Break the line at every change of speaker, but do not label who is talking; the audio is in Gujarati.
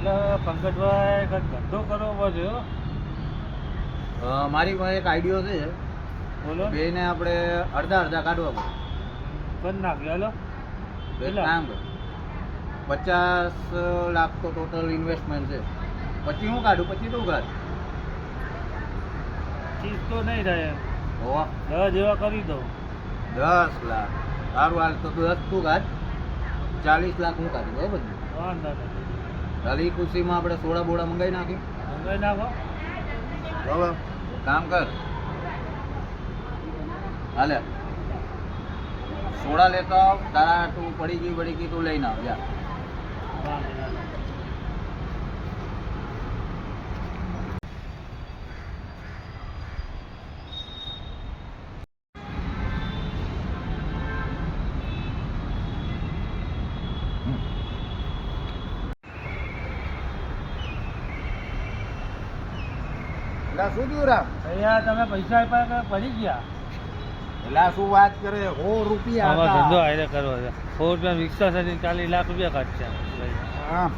એટલે પંકજભાઈ કંઈક ધંધો કરવો પડે હો.
મારી પાસે એક આઈડિયો છે.
બોલો
બેને આપણે અડધા અડધા કાઢવા પડે.
કરી નાખ્યો હાલો.
તો એક કામ કર, 50 લાખ તો ટોટલ ઇન્વેસ્ટમેન્ટ છે. પછી હું કાઢું, પછી તું કાઢ.
ચીજ તો નહીં થાય એમ.
હોવા
10 જેવા કરી દઉં.
10 લાખ સારું હાલ તો 10 તું કાઢ, 40 લાખ હું કાઢી બરાબર ને?
વાંધો નહીં.
ચાલ એ ખુશીમાં આપણે સોડા બોડા મંગાવી નાખી.
મંગાવી નાખો.
બરાબર, કામ કર હાલે, સોડા લેતો આવ. તારા તું પડી ગઈ તું લઈને આવ જા.
વાંધો નહીં.
એટલે શું થયું રામ?
અહીંયા તમે પૈસા આપ્યા કે પડી ગયા?
એટલે શું વાત કરે? 100 રૂપિયા
આમાં
હતા.
ધંધો આયરે કરવો છે. 100 રૂપિયા રિક્ષા સાથે 40 લાખ રૂપિયા ખર્ચ્યા.
હા